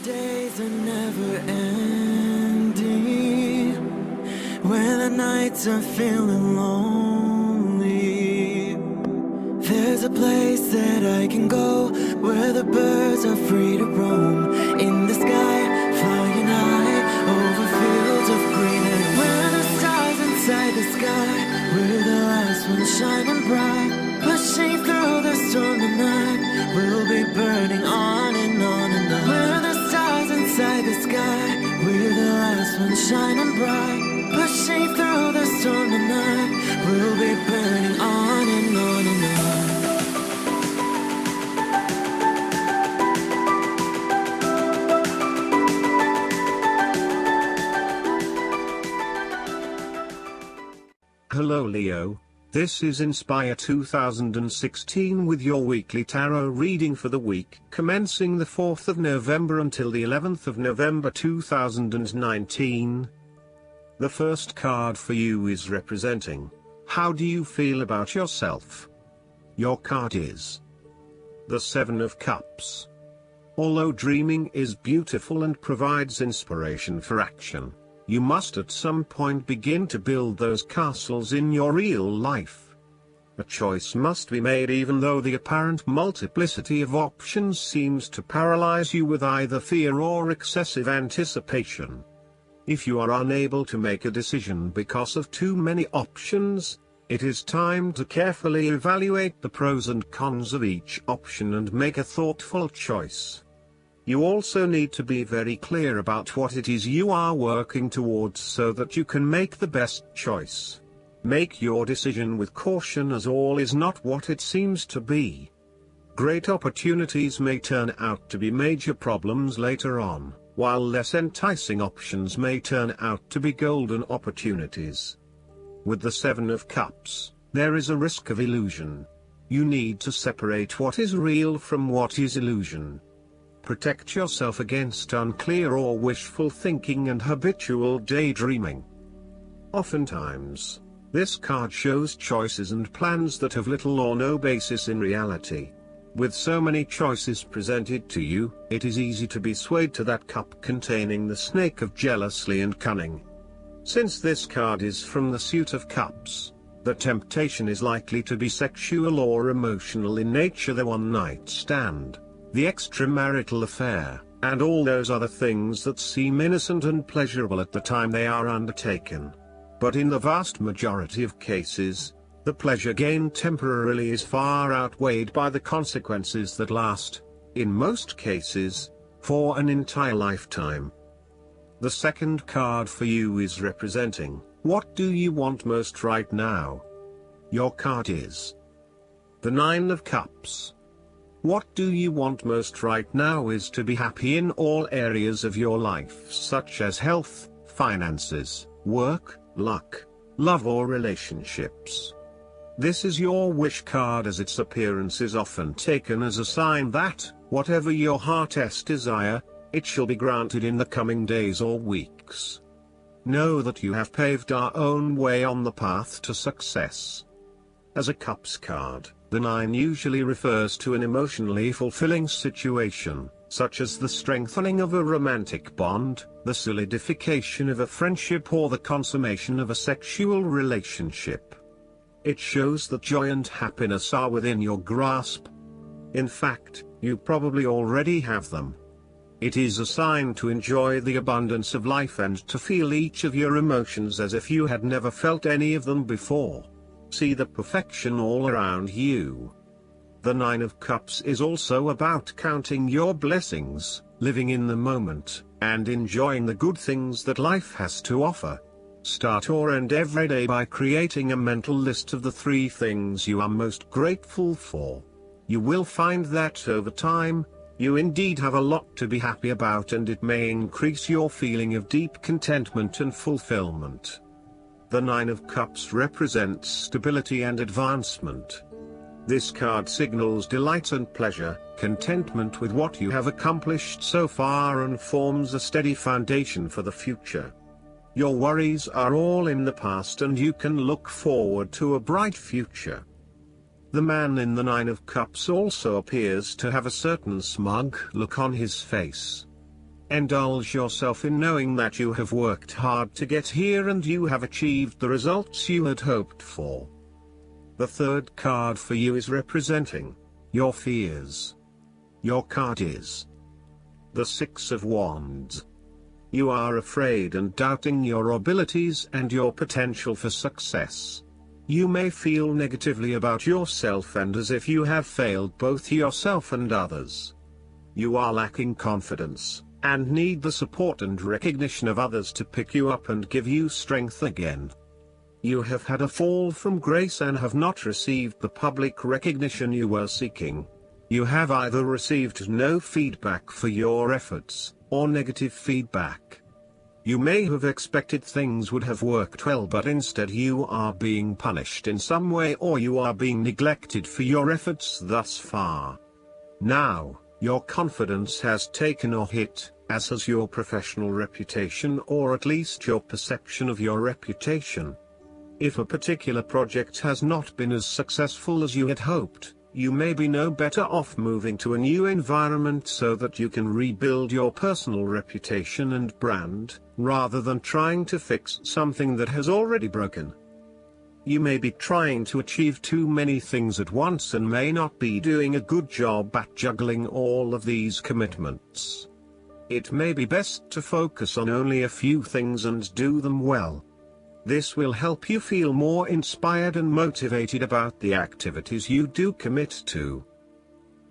days are never ending, when the nights are feeling lonely, there's a place that I can go, where the birds are free to roam, in the sky, flying high, over fields of green, and where the stars inside the sky, we're the last ones shining bright, pushing through the storm tonight, we'll be burning on and on and on. We're the stars inside the sky, we're the last ones shining bright, pushing through the storm tonight, we'll be burning on and on and on. Hello Leo, this is Inspire 2016 with your weekly tarot reading for the week commencing the 4th of November until the 11th of November 2019. The first card for you is representing, how do you feel about yourself? Your card is the Seven of Cups. Although dreaming is beautiful and provides inspiration for action, you must at some point begin to build those castles in your real life. A choice must be made even though the apparent multiplicity of options seems to paralyze you with either fear or excessive anticipation. If you are unable to make a decision because of too many options, it is time to carefully evaluate the pros and cons of each option and make a thoughtful choice. You also need to be very clear about what it is you are working towards so that you can make the best choice. Make your decision with caution, as all is not what it seems to be. Great opportunities may turn out to be major problems later on, while less enticing options may turn out to be golden opportunities. With the Seven of Cups, there is a risk of illusion. You need to separate what is real from what is illusion. Protect yourself against unclear or wishful thinking and habitual daydreaming. Oftentimes, this card shows choices and plans that have little or no basis in reality. With so many choices presented to you, it is easy to be swayed to that cup containing the snake of jealousy and cunning. Since this card is from the suit of cups, the temptation is likely to be sexual or emotional in nature, the one-night stand, the extramarital affair, and all those other things that seem innocent and pleasurable at the time they are undertaken. But in the vast majority of cases, the pleasure gained temporarily is far outweighed by the consequences that last, in most cases, for an entire lifetime. The second card for you is representing, what do you want most right now? Your card is the Nine of Cups. What do you want most right now is to be happy in all areas of your life, such as health, finances, work, luck, love or relationships. This is your wish card, as its appearance is often taken as a sign that, whatever your heart's desire, it shall be granted in the coming days or weeks. Know that you have paved our own way on the path to success. As a Cups card, the Nine usually refers to an emotionally fulfilling situation, such as the strengthening of a romantic bond, the solidification of a friendship or the consummation of a sexual relationship. It shows that joy and happiness are within your grasp. In fact, you probably already have them. It is a sign to enjoy the abundance of life and to feel each of your emotions as if you had never felt any of them before. See the perfection all around you. The Nine of Cups is also about counting your blessings, living in the moment, and enjoying the good things that life has to offer. Start or end every day by creating a mental list of the 3 things you are most grateful for. You will find that over time, you indeed have a lot to be happy about, and it may increase your feeling of deep contentment and fulfillment. The Nine of Cups represents stability and advancement. This card signals delight and pleasure, contentment with what you have accomplished so far, and forms a steady foundation for the future. Your worries are all in the past and you can look forward to a bright future. The man in the Nine of Cups also appears to have a certain smug look on his face. Indulge yourself in knowing that you have worked hard to get here and you have achieved the results you had hoped for. The third card for you is representing your fears. Your card is the Six of Wands. You are afraid and doubting your abilities and your potential for success. You may feel negatively about yourself and as if you have failed both yourself and others. You are lacking confidence, and need the support and recognition of others to pick you up and give you strength again. You have had a fall from grace and have not received the public recognition you were seeking. You have either received no feedback for your efforts, or negative feedback. You may have expected things would have worked well, but instead you are being punished in some way, or you are being neglected for your efforts thus far. Now, your confidence has taken a hit, as has your professional reputation, or at least your perception of your reputation. If a particular project has not been as successful as you had hoped, you may be no better off moving to a new environment so that you can rebuild your personal reputation and brand, rather than trying to fix something that has already broken. You may be trying to achieve too many things at once and may not be doing a good job at juggling all of these commitments. It may be best to focus on only a few things and do them well. This will help you feel more inspired and motivated about the activities you do commit to.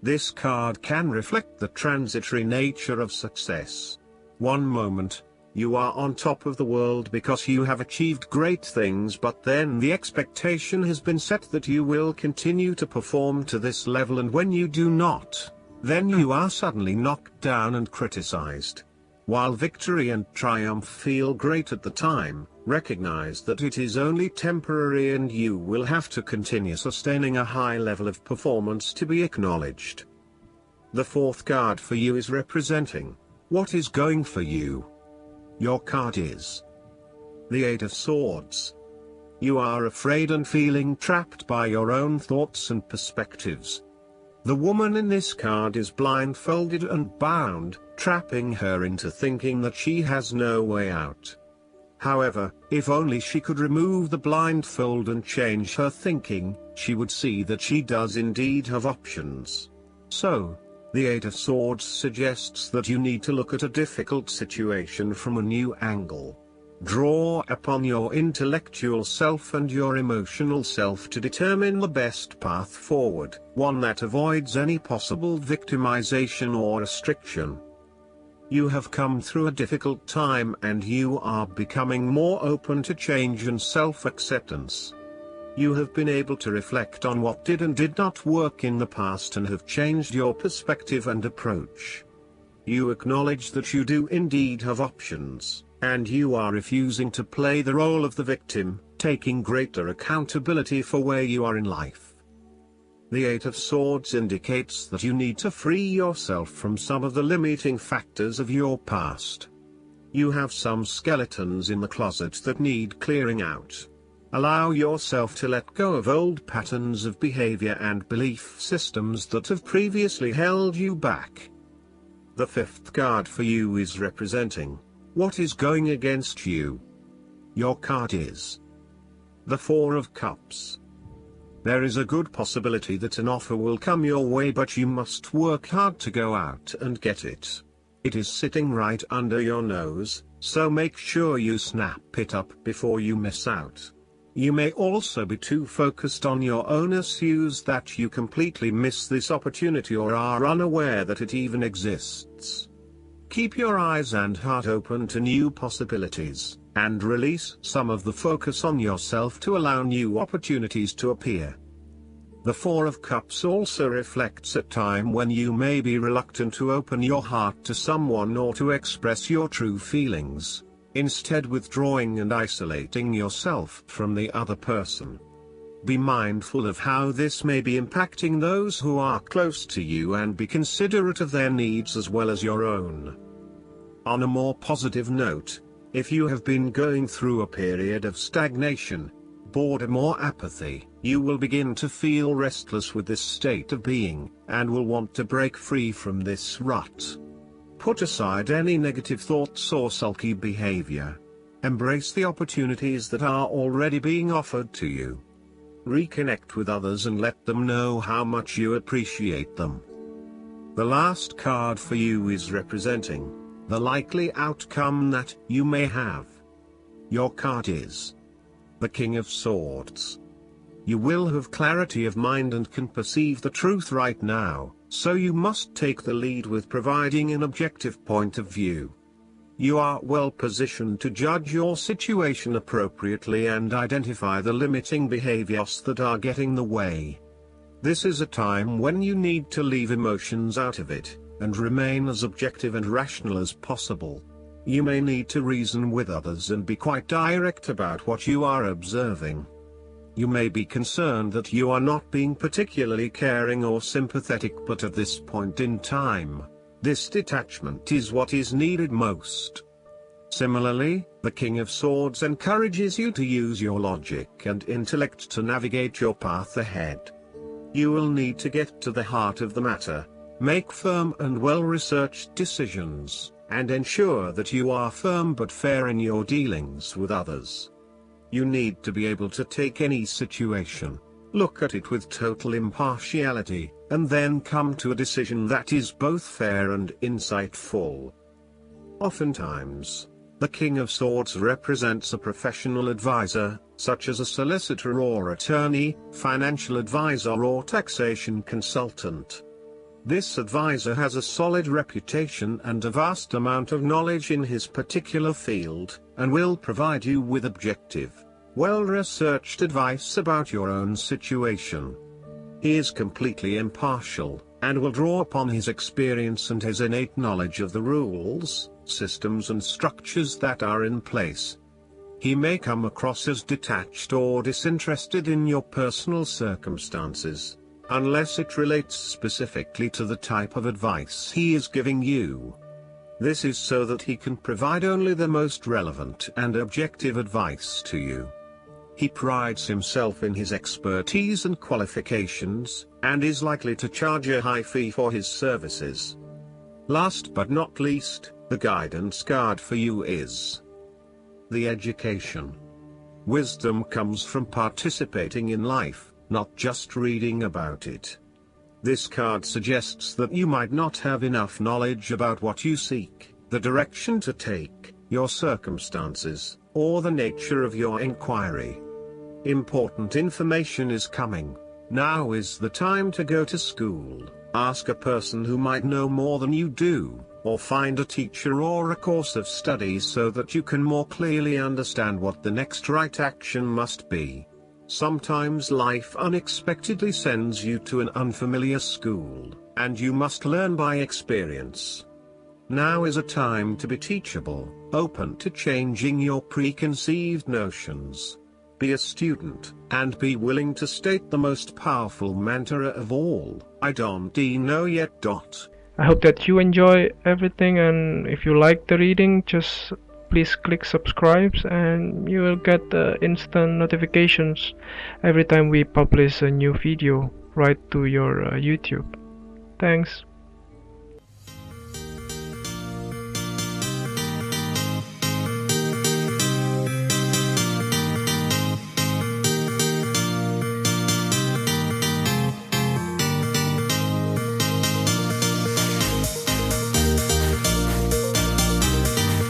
This card can reflect the transitory nature of success. One moment, you are on top of the world because you have achieved great things, but then the expectation has been set that you will continue to perform to this level, and when you do not, then you are suddenly knocked down and criticized. While victory and triumph feel great at the time, recognize that it is only temporary and you will have to continue sustaining a high level of performance to be acknowledged. The fourth card for you is representing what is going for you. Your card is the Eight of Swords. You are afraid and feeling trapped by your own thoughts and perspectives. The woman in this card is blindfolded and bound, trapping her into thinking that she has no way out. However, if only she could remove the blindfold and change her thinking, she would see that she does indeed have options. So, the Eight of Swords suggests that you need to look at a difficult situation from a new angle. Draw upon your intellectual self and your emotional self to determine the best path forward, one that avoids any possible victimization or restriction. You have come through a difficult time and you are becoming more open to change and self-acceptance. You have been able to reflect on what did and did not work in the past and have changed your perspective and approach. You acknowledge that you do indeed have options, and you are refusing to play the role of the victim, taking greater accountability for where you are in life. The Eight of Swords indicates that you need to free yourself from some of the limiting factors of your past. You have some skeletons in the closet that need clearing out. Allow yourself to let go of old patterns of behavior and belief systems that have previously held you back. The fifth card for you is representing what is going against you. Your card is the Four of Cups. There is a good possibility that an offer will come your way, but you must work hard to go out and get it. It is sitting right under your nose, so make sure you snap it up before you miss out. You may also be too focused on your own issues that you completely miss this opportunity or are unaware that it even exists. Keep your eyes and heart open to new possibilities, and release some of the focus on yourself to allow new opportunities to appear. The Four of Cups also reflects a time when you may be reluctant to open your heart to someone or to express your true feelings, instead withdrawing and isolating yourself from the other person. Be mindful of how this may be impacting those who are close to you and be considerate of their needs as well as your own. On a more positive note, if you have been going through a period of stagnation, boredom or apathy, you will begin to feel restless with this state of being, and will want to break free from this rut. Put aside any negative thoughts or sulky behavior. Embrace the opportunities that are already being offered to you. Reconnect with others and let them know how much you appreciate them. The last card for you is representing the likely outcome that you may have. Your card is the King of Swords. You will have clarity of mind and can perceive the truth right now, so you must take the lead with providing an objective point of view. You are well positioned to judge your situation appropriately and identify the limiting behaviors that are getting in the way. This is a time when you need to leave emotions out of it, and remain as objective and rational as possible. You may need to reason with others and be quite direct about what you are observing. You may be concerned that you are not being particularly caring or sympathetic, but at this point in time, this detachment is what is needed most. Similarly, the King of Swords encourages you to use your logic and intellect to navigate your path ahead. You will need to get to the heart of the matter, make firm and well-researched decisions, and ensure that you are firm but fair in your dealings with others. You need to be able to take any situation, look at it with total impartiality, and then come to a decision that is both fair and insightful. Oftentimes, the King of Swords represents a professional advisor, such as a solicitor or attorney, financial advisor or taxation consultant. This advisor has a solid reputation and a vast amount of knowledge in his particular field, and will provide you with objective, well-researched advice about your own situation. He is completely impartial, and will draw upon his experience and his innate knowledge of the rules, systems and structures that are in place. He may come across as detached or disinterested in your personal circumstances, unless it relates specifically to the type of advice he is giving you. This is so that he can provide only the most relevant and objective advice to you. He prides himself in his expertise and qualifications, and is likely to charge a high fee for his services. Last but not least, the guidance card for you is the Education. Wisdom comes from participating in life, not just reading about it. This card suggests that you might not have enough knowledge about what you seek, the direction to take, your circumstances, or the nature of your inquiry. Important information is coming. Now is the time to go to school, ask a person who might know more than you do, or find a teacher or a course of study so that you can more clearly understand what the next right action must be. Sometimes life unexpectedly sends you to an unfamiliar school, and you must learn by experience. Now is a time to be teachable, open to changing your preconceived notions. Be a student, and be willing to state the most powerful mantra of all, I don't know yet. I hope that you enjoy everything, and if you like the reading, just please click subscribe and you will get instant notifications every time we publish a new video right to your YouTube. Thanks.